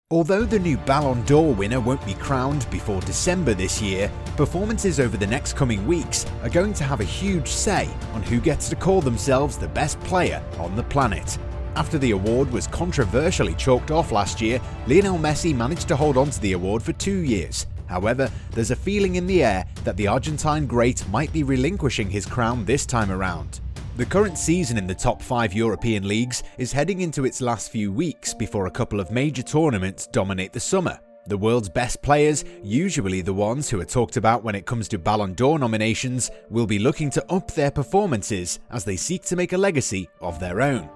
Although the new Ballon D'Or winner won't be crowned before December this year, performances over the next coming weeks are going to have a huge say on who gets to call themselves the best player on the planet. After the award was controversially chalked off last year, Lionel Messi managed to hold on to the award for 2 years. However, there's a feeling in the air that the Argentine great might be relinquishing his crown this time around. The current season in the top 5 European leagues is heading into its last few weeks before a couple of major tournaments dominate the summer. The world's best players, usually the ones who are talked about when it comes to Ballon d'Or nominations, will be looking to up their performances as they seek to make a legacy of their own.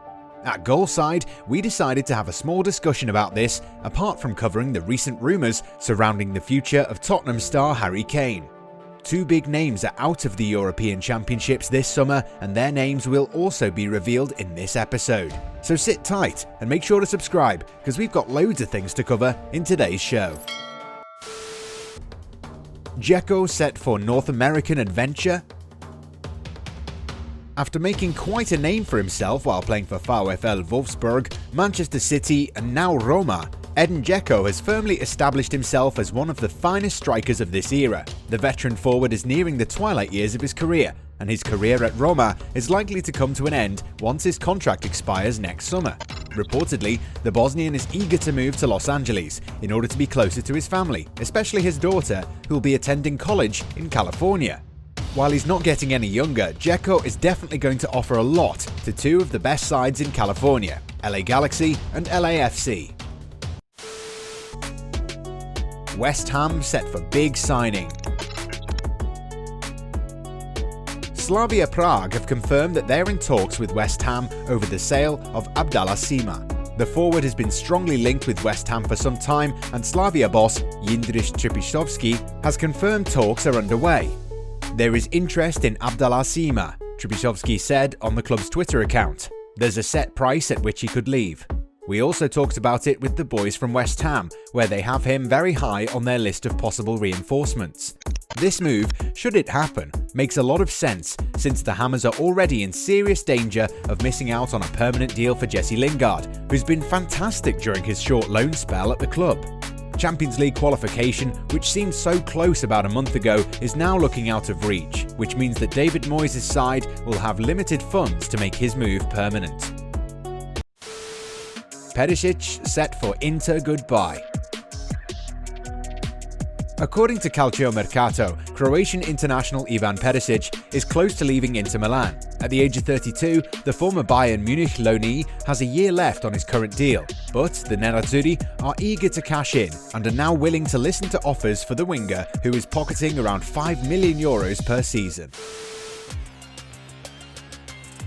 At GOALSIDE, we decided to have a small discussion about this, apart from covering the recent rumours surrounding the future of Tottenham star Harry Kane. 2 big names are out of the European Championships this summer, and their names will also be revealed in this episode. So sit tight and make sure to subscribe, because we've got loads of things to cover in today's show. Gecko set for North American adventure? After making quite a name for himself while playing for VfL Wolfsburg, Manchester City and now Roma, Edin Dzeko has firmly established himself as one of the finest strikers of this era. The veteran forward is nearing the twilight years of his career, and his career at Roma is likely to come to an end once his contract expires next summer. Reportedly, the Bosnian is eager to move to Los Angeles in order to be closer to his family, especially his daughter, who will be attending college in California. While he's not getting any younger, Gecko is definitely going to offer a lot to 2 of the best sides in California, LA Galaxy and LAFC. West Ham set for big signing. Slavia Prague have confirmed that they're in talks with West Ham over the sale of Abdallah Sima. The forward has been strongly linked with West Ham for some time, and Slavia boss Jindřich Trpišovský has confirmed talks are underway. There is interest in Abdallah Sima, Trpišovský said on the club's Twitter account. There's a set price at which he could leave. We also talked about it with the boys from West Ham, where they have him very high on their list of possible reinforcements. This move, should it happen, makes a lot of sense since the Hammers are already in serious danger of missing out on a permanent deal for Jesse Lingard, who's been fantastic during his short loan spell at the club. Champions League qualification, which seemed so close about a month ago, is now looking out of reach, which means that David Moyes' side will have limited funds to make his move permanent. Piresich set for Inter goodbye. According to Calciomercato, Croatian international Ivan Piresich is close to leaving Inter Milan. At the age of 32, the former Bayern Munich loanee has a year left on his current deal, but the Nerazzurri are eager to cash in and are now willing to listen to offers for the winger, who is pocketing around €5 million per season.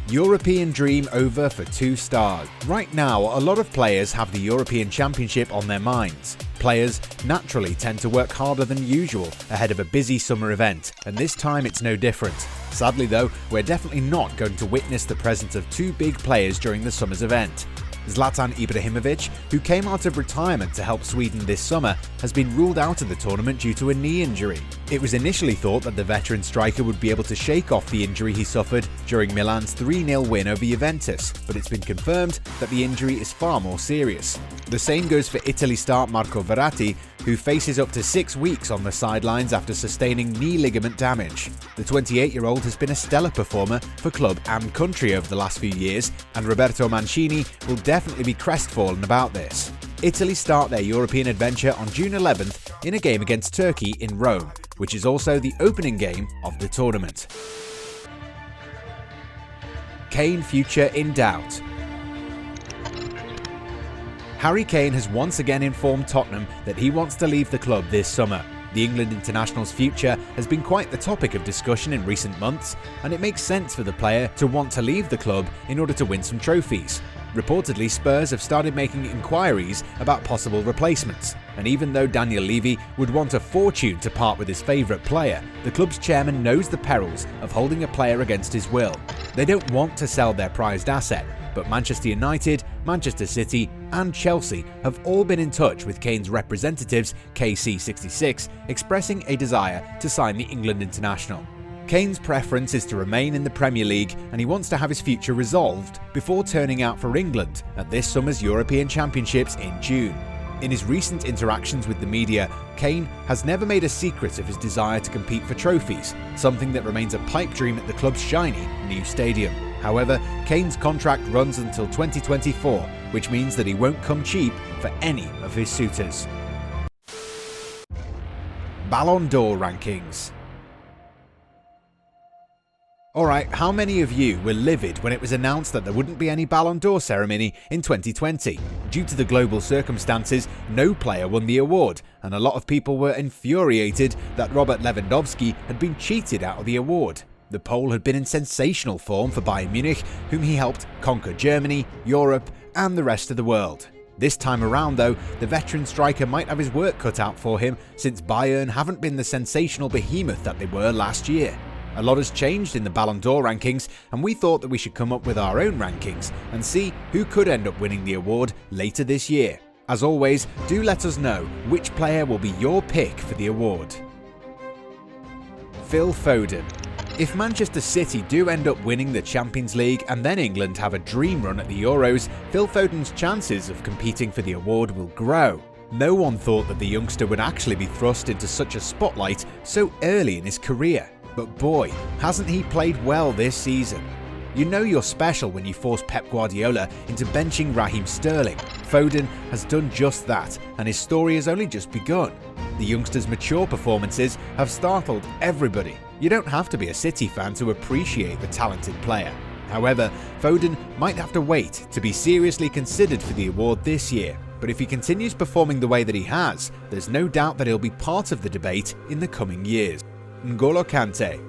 European dream over for 2 stars. Right now, a lot of players have the European Championship on their minds. Players naturally tend to work harder than usual ahead of a busy summer event, and this time it's no different. Sadly though, we're definitely not going to witness the presence of 2 big players during the summer's event. Zlatan Ibrahimovic, who came out of retirement to help Sweden this summer, has been ruled out of the tournament due to a knee injury. It was initially thought that the veteran striker would be able to shake off the injury he suffered during Milan's 3-0 win over Juventus, but it's been confirmed that the injury is far more serious. The same goes for Italy star Marco Verratti, who faces up to 6 weeks on the sidelines after sustaining knee ligament damage. The 28-year-old has been a stellar performer for club and country over the last few years, and Roberto Mancini will definitely be crestfallen about this. Italy start their European adventure on June 11th in a game against Turkey in Rome, which is also the opening game of the tournament. Kane future in doubt. Harry Kane has once again informed Tottenham that he wants to leave the club this summer. The England international's future has been quite the topic of discussion in recent months, and it makes sense for the player to want to leave the club in order to win some trophies. Reportedly, Spurs have started making inquiries about possible replacements, and even though Daniel Levy would want a fortune to part with his favourite player, the club's chairman knows the perils of holding a player against his will. They don't want to sell their prized asset, but Manchester United, Manchester City and Chelsea have all been in touch with Kane's representatives, KC66, expressing a desire to sign the England international. Kane's preference is to remain in the Premier League, and he wants to have his future resolved before turning out for England at this summer's European Championships in June. In his recent interactions with the media, Kane has never made a secret of his desire to compete for trophies, something that remains a pipe dream at the club's shiny new stadium. However, Kane's contract runs until 2024, which means that he won't come cheap for any of his suitors. Ballon d'Or rankings. Alright, how many of you were livid when it was announced that there wouldn't be any Ballon d'Or ceremony in 2020? Due to the global circumstances, no player won the award, and a lot of people were infuriated that Robert Lewandowski had been cheated out of the award. The Pole had been in sensational form for Bayern Munich, whom he helped conquer Germany, Europe, and the rest of the world. This time around though, the veteran striker might have his work cut out for him, since Bayern haven't been the sensational behemoth that they were last year. A lot has changed in the Ballon d'Or rankings, and we thought that we should come up with our own rankings and see who could end up winning the award later this year. As always, do let us know which player will be your pick for the award. Phil Foden. If Manchester City do end up winning the Champions League and then England have a dream run at the Euros, Phil Foden's chances of competing for the award will grow. No one thought that the youngster would actually be thrust into such a spotlight so early in his career. But boy, hasn't he played well this season. You know you're special when you force Pep Guardiola into benching Raheem Sterling. Foden has done just that, and his story has only just begun. The youngster's mature performances have startled everybody. You don't have to be a City fan to appreciate the talented player. However, Foden might have to wait to be seriously considered for the award this year. But if he continues performing the way that he has, there's no doubt that he'll be part of the debate in the coming years. N'Golo Kante.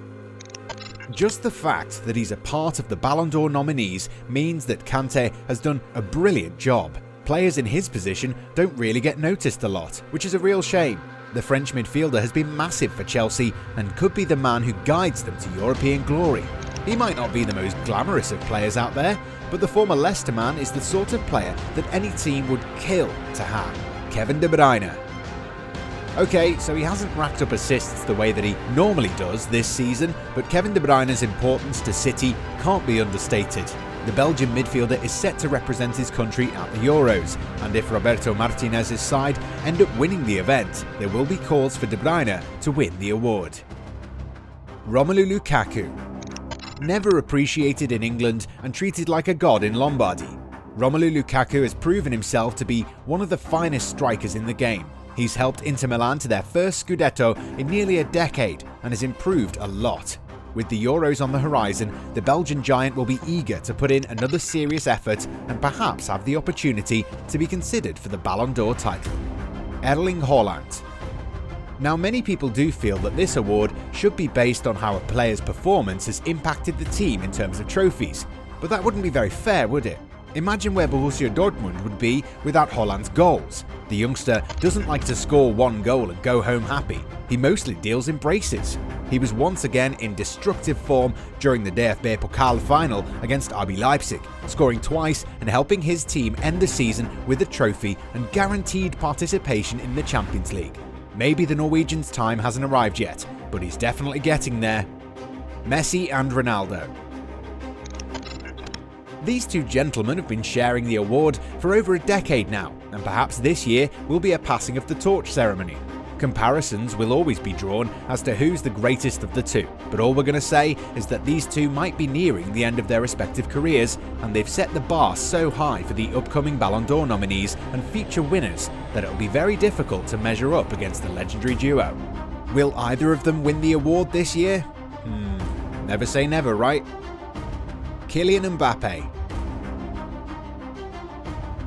Just the fact that he's a part of the Ballon d'Or nominees means that Kante has done a brilliant job. Players in his position don't really get noticed a lot, which is a real shame. The French midfielder has been massive for Chelsea and could be the man who guides them to European glory. He might not be the most glamorous of players out there, but the former Leicester man is the sort of player that any team would kill to have. Kevin De Bruyne. Okay, so he hasn't racked up assists the way that he normally does this season, but Kevin De Bruyne's importance to City can't be understated. The Belgian midfielder is set to represent his country at the Euros, and if Roberto Martinez's side end up winning the event, there will be calls for De Bruyne to win the award. Romelu Lukaku. Never appreciated in England and treated like a god in Lombardy, Romelu Lukaku has proven himself to be one of the finest strikers in the game. He's helped Inter Milan to their first Scudetto in nearly a decade and has improved a lot. With the Euros on the horizon, the Belgian giant will be eager to put in another serious effort and perhaps have the opportunity to be considered for the Ballon d'Or title. Erling Haaland. Now, many people do feel that this award should be based on how a player's performance has impacted the team in terms of trophies, but that wouldn't be very fair, would it? Imagine where Borussia Dortmund would be without Haaland's goals. The youngster doesn't like to score one goal and go home happy. He mostly deals in braces. He was once again in destructive form during the DFB Pokal final against RB Leipzig, scoring twice and helping his team end the season with a trophy and guaranteed participation in the Champions League. Maybe the Norwegian's time hasn't arrived yet, but he's definitely getting there. Messi and Ronaldo. These two gentlemen have been sharing the award for over a decade now, and perhaps this year will be a passing of the torch ceremony. Comparisons will always be drawn as to who's the greatest of the two, but all we're going to say is that these two might be nearing the end of their respective careers, and they've set the bar so high for the upcoming Ballon d'Or nominees and future winners that it'll be very difficult to measure up against the legendary duo. Will either of them win the award this year? Never say never, right? Kylian Mbappe.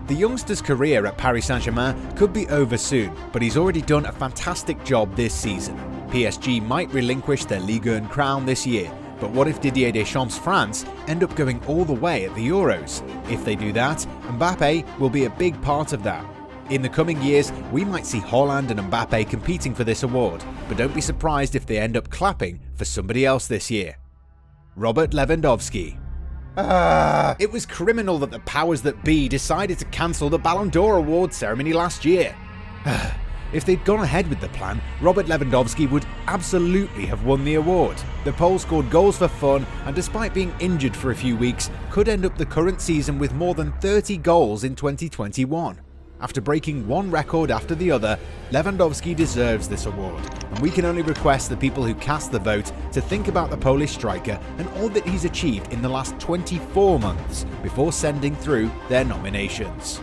The youngster's career at Paris Saint-Germain could be over soon, but he's already done a fantastic job this season. PSG might relinquish their Ligue 1 crown this year, but what if Didier Deschamps' France end up going all the way at the Euros? If they do that, Mbappe will be a big part of that. In the coming years, we might see Haaland and Mbappe competing for this award, but don't be surprised if they end up clapping for somebody else this year. Robert Lewandowski. It was criminal that the powers that be decided to cancel the Ballon d'Or award ceremony last year. If they'd gone ahead with the plan, Robert Lewandowski would absolutely have won the award. The Pole scored goals for fun and, despite being injured for a few weeks, could end up the current season with more than 30 goals in 2021. After breaking one record after the other, Lewandowski deserves this award, and we can only request the people who cast the vote to think about the Polish striker and all that he's achieved in the last 24 months before sending through their nominations.